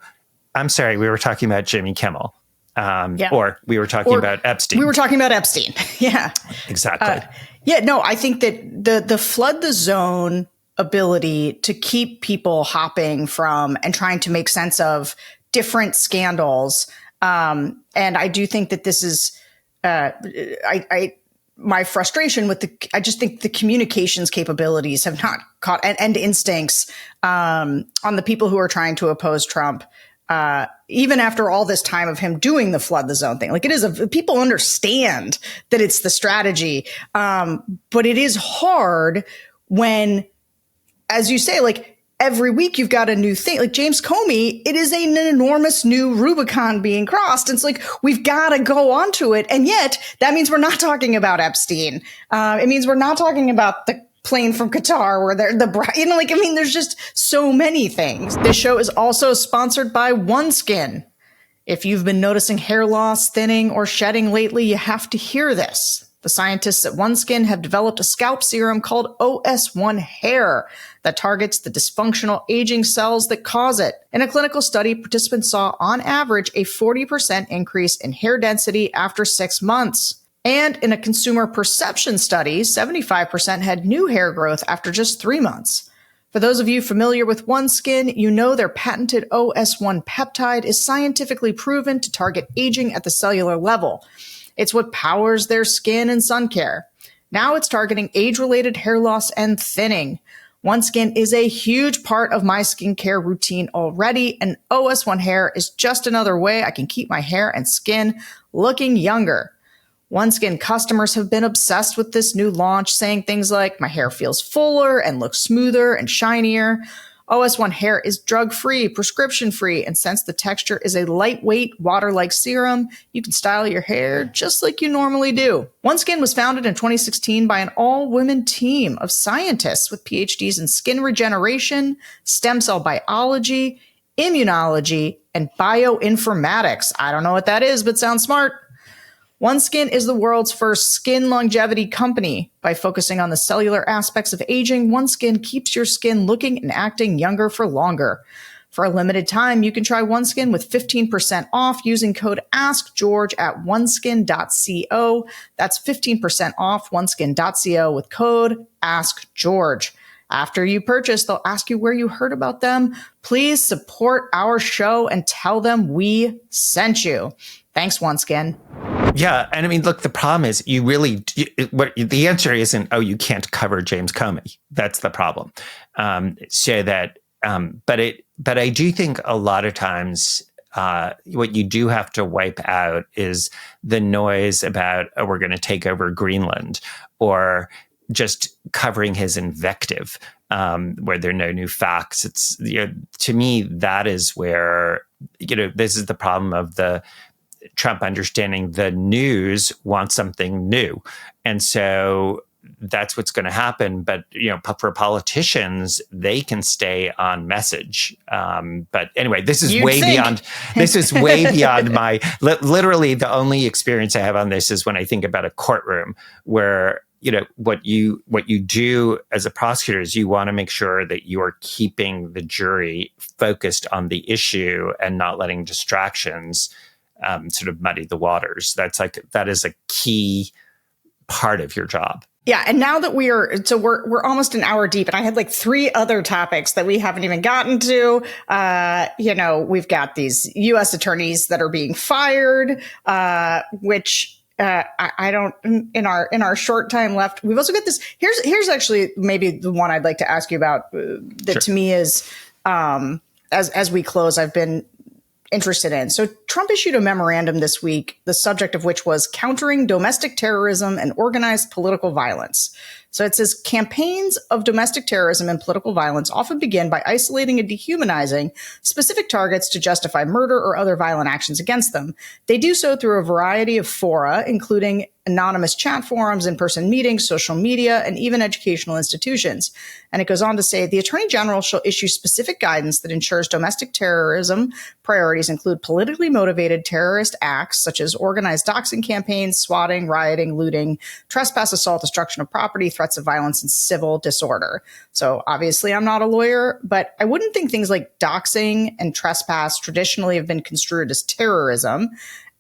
S1: I'm sorry, we were talking about Jimmy Kimmel. Or we were talking about Epstein.
S2: We were talking about Epstein. Yeah.
S1: Exactly.
S2: I think that the flood the zone ability to keep people hopping from and trying to make sense of different scandals. And I do think that this is, my frustration with I just think the communications capabilities have not caught and instincts on the people who are trying to oppose Trump. Even after all this time of him doing the flood the zone thing, like people understand that it's the strategy. But it is hard when, as you say, like, every week you've got a new thing. Like James Comey, it is an enormous new Rubicon being crossed. It's like, we've got to go onto it. And yet that means we're not talking about Epstein. It means we're not talking about the plane from Qatar where there's just so many things. This show is also sponsored by OneSkin. If you've been noticing hair loss, thinning, or shedding lately, you have to hear this. The scientists at OneSkin have developed a scalp serum called OS1 Hair that targets the dysfunctional aging cells that cause it. In a clinical study, participants saw, on average, a 40% increase in hair density after 6 months. And in a consumer perception study, 75% had new hair growth after just 3 months. For those of you familiar with OneSkin, you know their patented OS1 peptide is scientifically proven to target aging at the cellular level. It's what powers their skin and sun care. Now it's targeting age-related hair loss and thinning. OneSkin is a huge part of my skincare routine already, and OS1 Hair is just another way I can keep my hair and skin looking younger. OneSkin customers have been obsessed with this new launch, saying things like, my hair feels fuller and looks smoother and shinier. OS1 Hair is drug-free, prescription-free, and since the texture is a lightweight, water-like serum, you can style your hair just like you normally do. OneSkin was founded in 2016 by an all-women team of scientists with PhDs in skin regeneration, stem cell biology, immunology, and bioinformatics. I don't know what that is, but sounds smart. OneSkin is the world's first skin longevity company. By focusing on the cellular aspects of aging, OneSkin keeps your skin looking and acting younger for longer. For a limited time, you can try OneSkin with 15% off using code AskGeorge at oneskin.co. That's 15% off oneskin.co with code AskGeorge. After you purchase, they'll ask you where you heard about them. Please support our show and tell them we sent you. Thanks, OneSkin.
S1: Yeah. And I mean, look, the problem is the answer isn't, oh, you can't cover James Comey. That's the problem. But I do think a lot of times what you do have to wipe out is the noise about, oh, we're going to take over Greenland, or just covering his invective, where there are no new facts. It's, to me, that is where, this is the problem of the Trump understanding the news wants something new. And so that's what's going to happen. But, for politicians, they can stay on message. But anyway, this is way beyond my, literally the only experience I have on this is when I think about a courtroom where, what you do as a prosecutor is you want to make sure that you are keeping the jury focused on the issue and not letting distractions sort of muddy the waters. That is a key part of your job.
S2: Yeah. And now that we're almost an hour deep, and I had like 3 other topics that we haven't even gotten to. We've got these U.S. attorneys that are being fired, which I don't, in our short time left, we've also got this. Here's actually maybe the one I'd like to ask you about that sure. To me is, as we close, I've been interested in. So Trump issued a memorandum this week, the subject of which was countering domestic terrorism and organized political violence. So it says campaigns of domestic terrorism and political violence often begin by isolating and dehumanizing specific targets to justify murder or other violent actions against them. They do so through a variety of fora, including anonymous chat forums, in-person meetings, social media, and even educational institutions. And it goes on to say, the Attorney General shall issue specific guidance that ensures domestic terrorism priorities include politically motivated terrorist acts, such as organized doxing campaigns, swatting, rioting, looting, trespass, assault, destruction of property, threats of violence, and civil disorder. So obviously I'm not a lawyer, but I wouldn't think things like doxing and trespass traditionally have been construed as terrorism.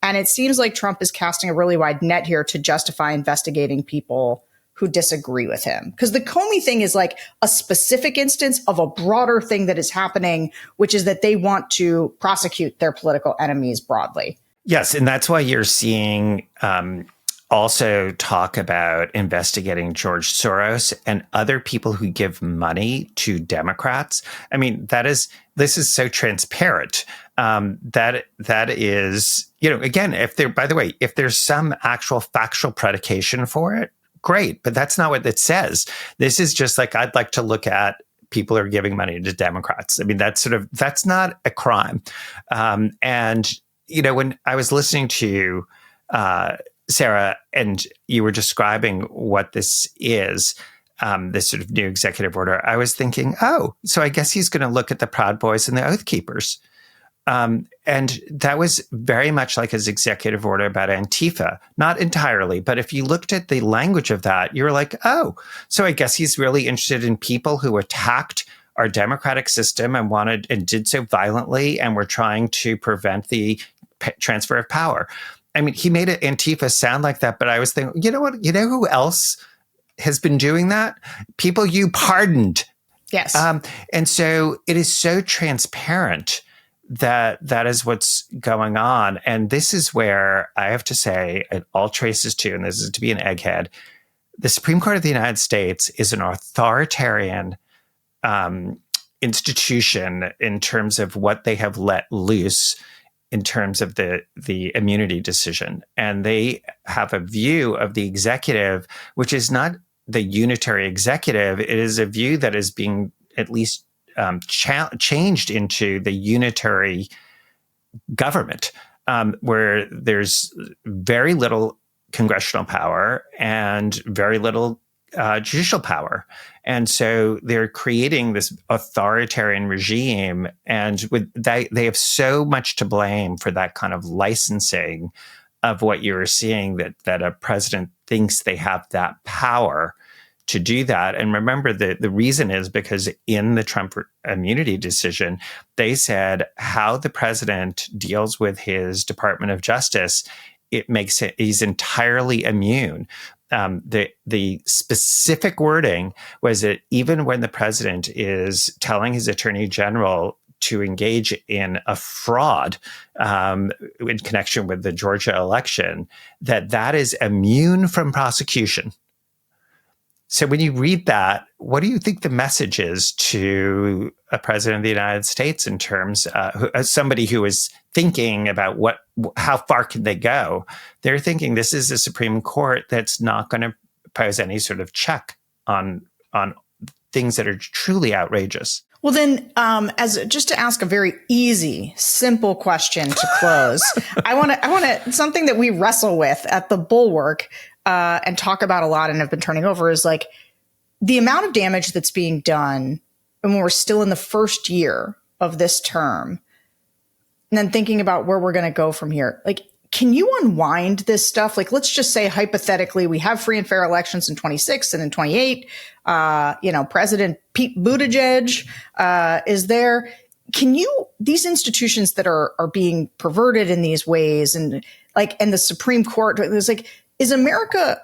S2: And it seems like Trump is casting a really wide net here to justify investigating people who disagree with him. Because the Comey thing is like a specific instance of a broader thing that is happening, which is that they want to prosecute their political enemies broadly.
S1: Yes. And that's why you're seeing also talk about investigating George Soros and other people who give money to Democrats. I mean, this is so transparent. That is, again, if there's some actual factual predication for it, great, but that's not what it says. This is just like, I'd like to look at people who are giving money to Democrats. I mean, that's not a crime. And, when I was listening to Sarah, and you were describing what this is, this sort of new executive order, I was thinking, so I guess he's going to look at the Proud Boys and the Oath Keepers. And that was very much like his executive order about Antifa. Not entirely, but if you looked at the language of that, you're like, so I guess he's really interested in people who attacked our democratic system and did so violently, and were trying to prevent the transfer of power. I mean, he made Antifa sound like that, but I was thinking, you know what? You know who else has been doing that? People you pardoned.
S2: Yes.
S1: And so it is so transparent that is what's going on. And this is where I have to say it all traces to, and this is to be an egghead, the Supreme Court of the United States is an authoritarian institution in terms of what they have let loose in terms of the immunity decision. And they have a view of the executive, which is not the unitary executive. It is a view that is being at least changed into the unitary government, where there's very little congressional power and very little judicial power. And so they're creating this authoritarian regime, and they have so much to blame for that kind of licensing of what you're seeing, that a president thinks they have that power to do that. And remember, the reason is because in the Trump immunity decision, they said how the president deals with his Department of Justice, he's entirely immune. The specific wording was that even when the president is telling his attorney general to engage in a fraud in connection with the Georgia election, that is immune from prosecution. So when you read that, what do you think the message is to a president of the United States in terms of somebody who is thinking about how far can they go? They're thinking this is a Supreme Court that's not going to pose any sort of check on things that are truly outrageous.
S2: Well, then, just to ask a very easy, simple question to close, I want something that we wrestle with at the Bulwark and talk about a lot and have been turning over is like the amount of damage that's being done when we're still in the first year of this term, and then thinking about where we're going to go from here. Like, can you unwind this stuff? Like, let's just say hypothetically, we have free and fair elections in 26 and in 28. President Pete Buttigieg is there. These institutions that are being perverted in these ways, and the Supreme Court, there's is America,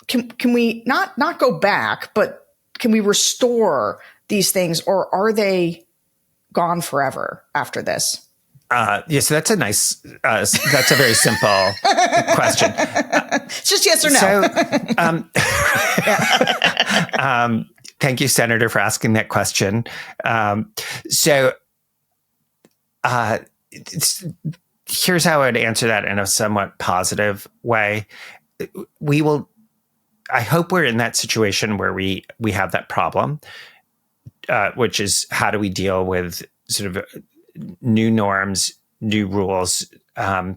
S2: can we not go back, but can we restore these things, or are they gone forever after this?
S1: So that's that's a very simple question.
S2: It's just yes or no.
S1: Thank you, Senator, for asking that question. Here's how I'd answer that in a somewhat positive way. I hope we're in that situation where we have that problem, which is how do we deal with sort of new norms, new rules. There's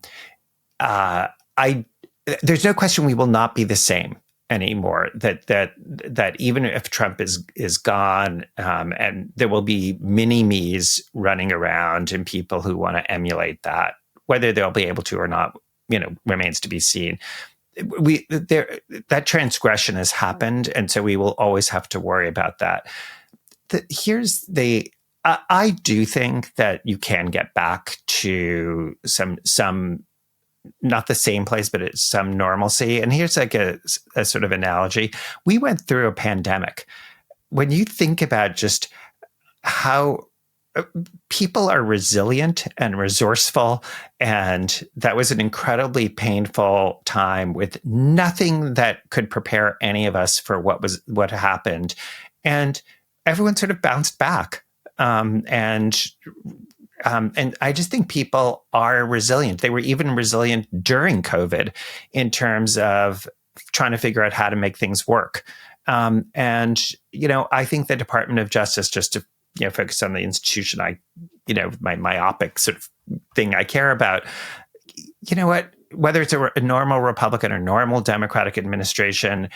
S1: no question we will not be the same anymore. That even if Trump is gone, and there will be mini me's running around and people who want to emulate that, whether they'll be able to or not, remains to be seen. That transgression has happened, and so we will always have to worry about that. I do think that you can get back to some not the same place, but it's some normalcy. And here's like a sort of analogy. We went through a pandemic. When you think about just how people are resilient and resourceful. And that was an incredibly painful time with nothing that could prepare any of us for what happened. And everyone sort of bounced back. And I just think people are resilient. They were even resilient during COVID in terms of trying to figure out how to make things work. And I think the Department of Justice, just to focus on the institution my myopic sort of thing I care about, whether it's a normal Republican or normal Democratic administration,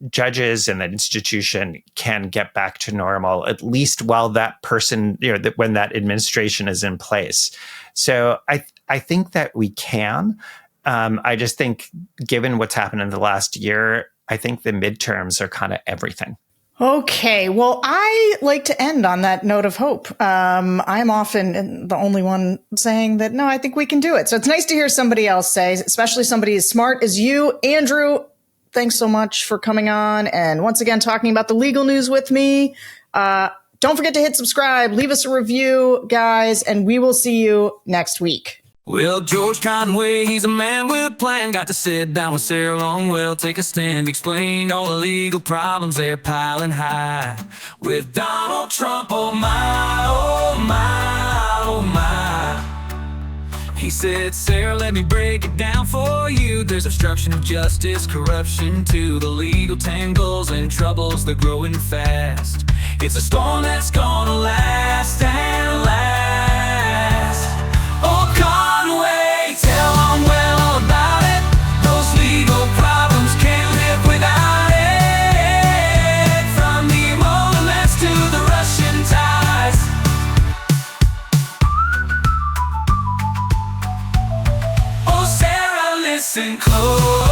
S1: judges and that institution can get back to normal, at least while that person, when that administration is in place. So I think that we can. I just think, given what's happened in the last year, I think the midterms are kind of everything.
S2: Okay. Well, I like to end on that note of hope. I'm often the only one saying that, no, I think we can do it. So it's nice to hear somebody else say, especially somebody as smart as you. Andrew, thanks so much for coming on and once again talking about the legal news with me. Don't forget to hit subscribe, leave us a review, guys, and we will see you next week.
S3: Well, George Conway, he's a man with a plan. Got to sit down with Sarah Longwell, take a stand, explain all the legal problems they're piling high. With Donald Trump, oh my, oh my, oh my. He said, Sarah, let me break it down for you. There's obstruction of justice, corruption too, the legal tangles and troubles, they're growing fast. It's a storm that's gonna last and last. Oh, Conway, tell Longwell all about it. Those legal problems can't live without it. From the emoluments to the Russian ties. Oh, Sarah, listen close.